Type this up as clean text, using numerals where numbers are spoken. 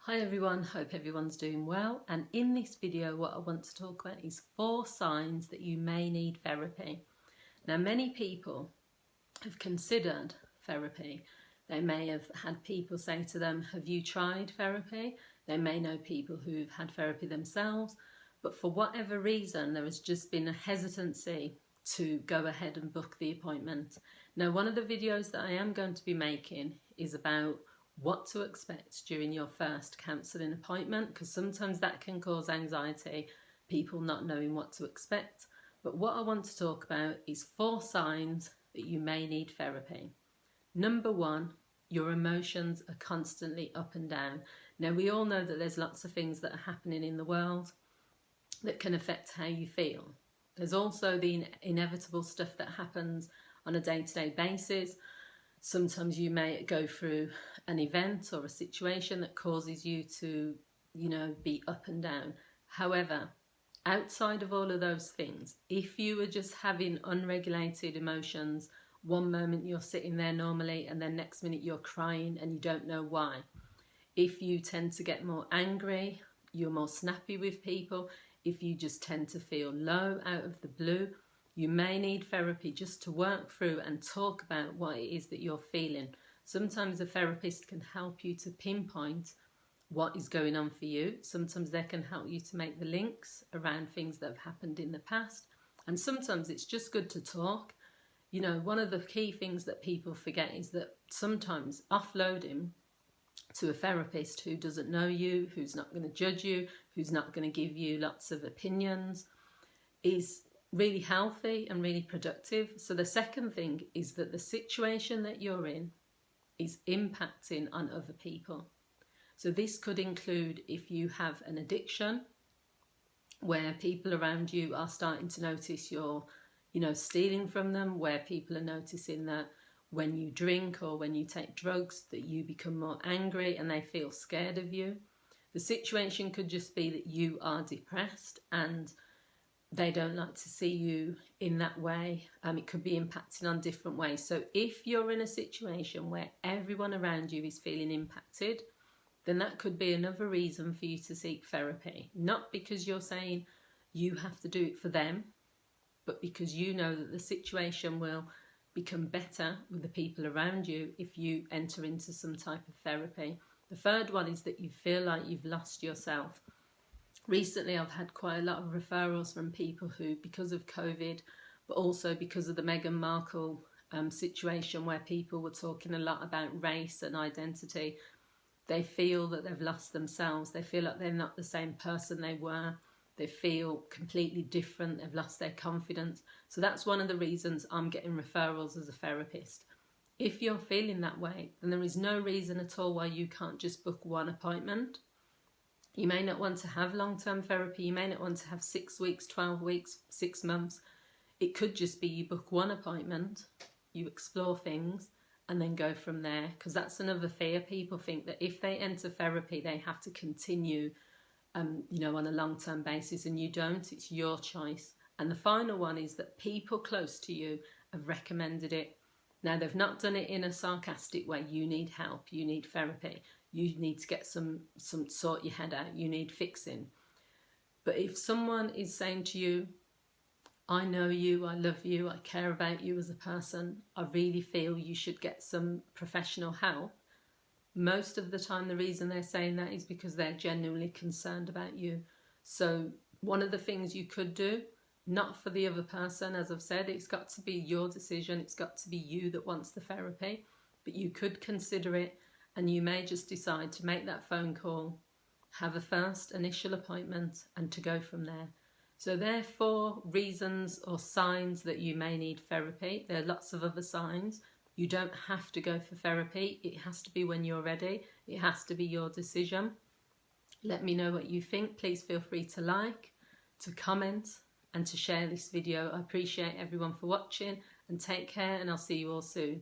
Hi everyone, hope everyone's doing well, and in this video what I want to talk about is 4 signs that you may need therapy. Now many people have considered therapy. They may have had people say to them, have you tried therapy? They may know people who've had therapy themselves, but for whatever reason there has just been a hesitancy to go ahead and book the appointment. Now one of the videos that I am going to be making is about what to expect during your first counselling appointment, because sometimes that can cause anxiety, people not knowing what to expect. But what I want to talk about is 4 signs that you may need therapy. Number 1, your emotions are constantly up and down. Now we all know that there's lots of things that are happening in the world that can affect how you feel. There's also the inevitable stuff that happens on a day-to-day basis. Sometimes you may go through an event or a situation that causes you to, be up and down. However, outside of all of those things, if you are just having unregulated emotions, one moment you're sitting there normally and then next minute you're crying and you don't know why. If you tend to get more angry, you're more snappy with people, if you just tend to feel low out of the blue, you may need therapy just to work through and talk about what it is that you're feeling. Sometimes a therapist can help you to pinpoint what is going on for you. Sometimes they can help you to make the links around things that have happened in the past. And sometimes it's just good to talk. One of the key things that people forget is that sometimes offloading to a therapist who doesn't know you, who's not going to judge you, who's not going to give you lots of opinions, is really healthy and really productive. So the second thing is that the situation that you're in is impacting on other people. So this could include if you have an addiction where people around you are starting to notice you're, stealing from them, where people are noticing that when you drink or when you take drugs that you become more angry and they feel scared of you. The situation could just be that you are depressed and they don't like to see you in that way. It could be impacting on different ways. So if you're in a situation where everyone around you is feeling impacted, then that could be another reason for you to seek therapy. Not because you're saying you have to do it for them, but because you know that the situation will become better with the people around you if you enter into some type of therapy. The third one is that you feel like you've lost yourself. Recently I've had quite a lot of referrals from people who, because of COVID, but also because of the Meghan Markle situation where people were talking a lot about race and identity, they feel that they've lost themselves. They feel like they're not the same person they were. They feel completely different. They've lost their confidence. So that's one of the reasons I'm getting referrals as a therapist. If you're feeling that way, then there is no reason at all why you can't just book one appointment. You may not want to have long-term therapy. You may not want to have 6 weeks, 12 weeks, 6 months. It could just be you book one appointment, you explore things, and then go from there. Because that's another fear. People think that if they enter therapy, they have to continue, on a long-term basis, and you don't. It's your choice. And the final one is that people close to you have recommended it. Now, they've not done it in a sarcastic way. You need help. You need therapy. You need to get some sort your head out. You need fixing. But if someone is saying to you, I know you, I love you, I care about you as a person, I really feel you should get some professional help, most of the time the reason they're saying that is because they're genuinely concerned about you. So one of the things you could do, not for the other person, as I've said, it's got to be your decision, it's got to be you that wants the therapy, but you could consider it, and you may just decide to make that phone call, have a first initial appointment, and to go from there. So there are 4 reasons or signs that you may need therapy. There are lots of other signs. You don't have to go for therapy. It has to be when you're ready. It has to be your decision. Let me know what you think. Please feel free to like, to comment, and to share this video. I appreciate everyone for watching, and take care, and I'll see you all soon.